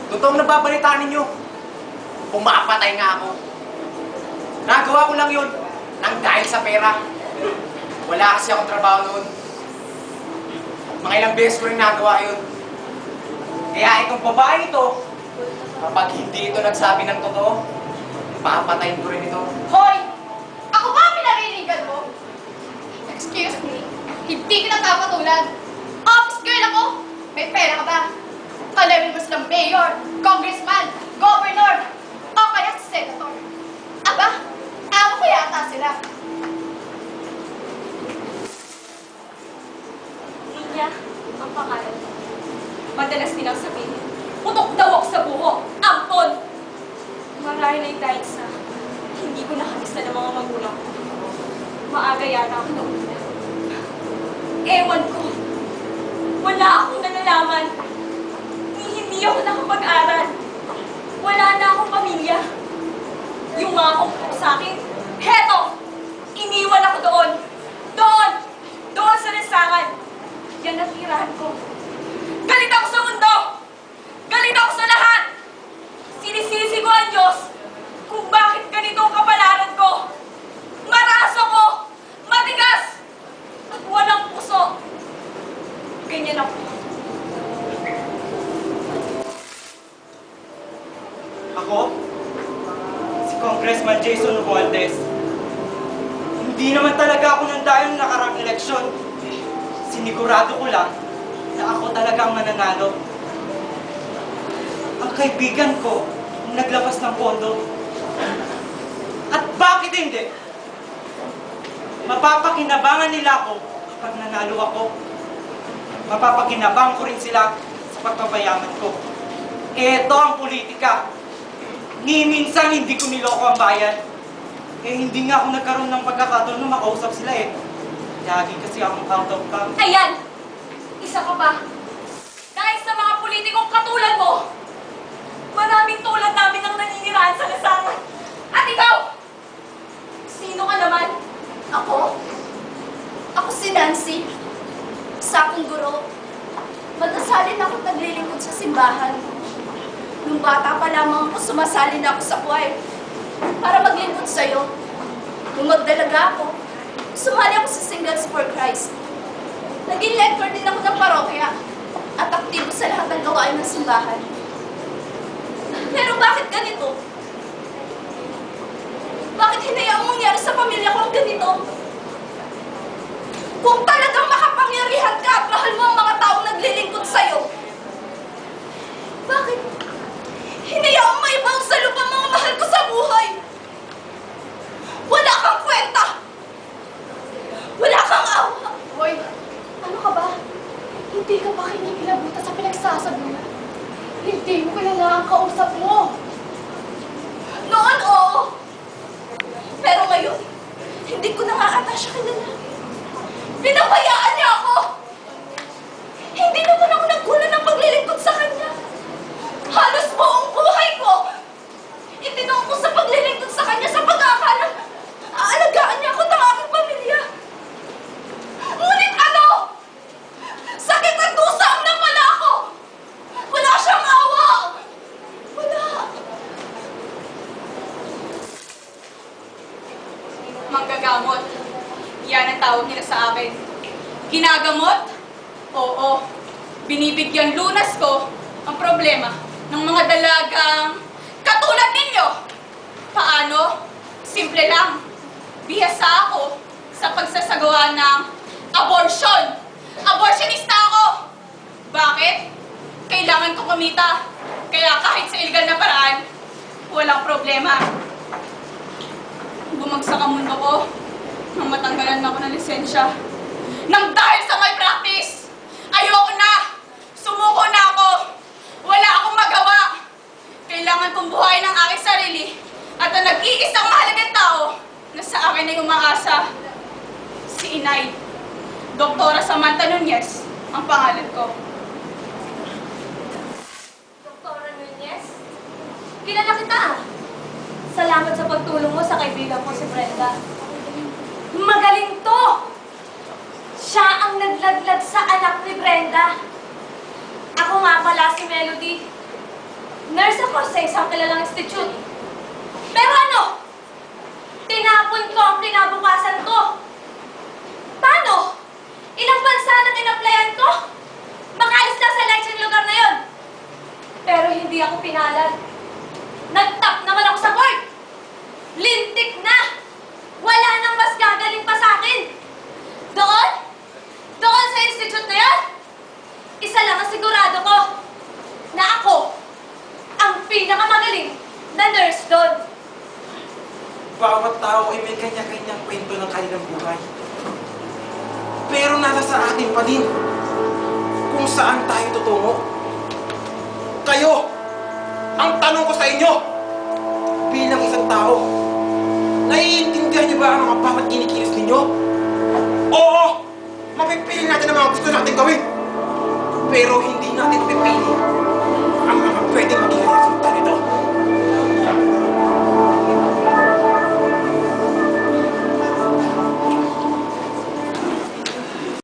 Totoong nababalitaan ninyo. Pumapatay nga ako. Nagawa ko lang yun nang dahil sa pera. Wala kasi akong trabaho noon. Mga ilang beses ko rin nagawa yun. Kaya itong babae ito, kapag hindi ito nagsabi ng totoo, papatayin ko rin ito. Hoy! Ako ba pinaririgan mo? Excuse me, hindi kita kapatulan. Office girl ako! May pera ka ba? Kalawin mo silang mayor, congressman, governor, o kaya senator. Aba, ako ko yata sila. Linya, ang pangalan ko. Madalas nilang sabihin, putok daw ako sa buho, ampon! Marahil ay dahil sa hindi ko nakakista ng mga magulang ko. Maaga yata ako nauna. Ewan ko, wala akong nalalaman. Hindi ako nakapag-aral. Wala na akong pamilya. Yung mga kumpara sa akin, heto! Iniwan ako doon! Doon! Doon sa lansangan! Yan ang tirahan ko. Galit ako sa mundo! Galit ako sa lahat! Sinisisi ko ang Diyos kung bakit ganito ang kapalaran ko. Mataas ako! Matigas! At walang puso. Ganyan ako. Ako? Si Congressman Jason Romualdez. Hindi naman talaga ako nandayo ng nakarang eleksyon. Sinigurado ko lang na ako talaga ang mananalo. Ang kaibigan ko naglabas ng pondo. At bakit hindi? Mapapakinabangan nila ako kapag nanalo ako. Mapapakinabang ko rin sila sa pagpapayaman ko. Ito ang politika. Ni minsan hindi ko niloko ang bayan. Hindi nga ako nagkaroon ng pagkakataon na makausap sila Lagi kasi akong out of town. Ayan! Isa ka pa. Dahil sa mga politikong katulad mo, maraming tulad namin ang naninirahan sa lasangan. At ikaw! Sino ka naman? Ako? Ako si Nancy. Isa akong guro. Madasalin ako naglilingkod sa simbahan. Nung bata pa lamang ako, sumasali na ako sa choir para maglingkod sa'yo. Nung magdalaga ako, sumali ako sa Singles for Christ. Naging lector din ako ng parokya at aktibo sa lahat ng gawain ng simbahan. Pero bakit ganito? Bakit hinayaan mong mangyari sa pamilya ko ang ganito? Kung talagang makapangyarihan ka at mahal mo ang mga taong naglilingkod sa'yo, bakit hinayaan mo maibang sa lupa mga mahal ko sa buhay? Wala kang kwenta! Wala kang awa! Hoy, ano ka ba? Hindi ka ba kinikilabutan sa pinagsasabi mo? Hindi mo kilala ang kausap mo. Noon, oo. Pero ngayon, hindi ko na nga ata siya kilala. Pinabayaan niya ako! Hindi naman ako nagkunan ng paglilingkod sa kanya. Halos buong buhay ko, itinong ko sa paglilingkod sa kanya sa pag-aakalang aalagaan niya ako ng aking pamilya. Ngunit ano? Sakit at dusa ang napala ako! Wala siyang awa! Wala! Manggagamot. Yan ang tawag nila sa akin. Ginagamot? Oo. Binibigyan lunas ko ang problema ng mga dalagang katulad ninyo. Paano? Simple lang. Bihasa ako sa pagsasagawa ng abortion. Abortionista ako! Bakit? Kailangan ko kumita. Kaya kahit sa illegal na paraan, walang problema. Bumagsak ang mundo ko nang matanggalan ako ng lisensya. Nang dahil sa my practice, ayoko na! Sumuko na ako! Wala akong magawa! Kailangan kong buhayin ang aking sarili at ang nag-iisang mahalagang tao na sa akin ay umaasa. Si Inay. Doktora Samantha Nunez ang pangalan ko. Doktora Nunez? Kilala kita. Salamat sa pagtulong mo sa kaibigan ko si Brenda. Magaling to! Siya ang nagladlad sa anak ni Brenda. Ako nga pala si Melody. ako sa isang kilalang institute. Pero ano? Tinapon ko ang kinabukasan ko. Paano? Ilang bansa na in-applyan ko? Makalis lang sa lecture lugar na yon. Pero hindi ako pinalad. Nag-top naman ako sa board. Lintik na! Wala nang mas gagaling pa sa akin. Doon? Doon sa institute na yon? Isa lang ang sigurado ko. Na ako ang pinakamagaling na nurse doon. Bawat tao ay may kanya-kanyang kwento ng kanilang buhay. Pero nasa sa atin pa din kung saan tayo tutungo. Kayo, ang tanong ko sa inyo, bilang isang tao, naiintindihan niyo ba ang mga bawat kinikilos ninyo? Oo, mapipili natin ang mga gusto natin gawin. Pero hindi natin mapipili ang mga pwedeng maging resulta nito.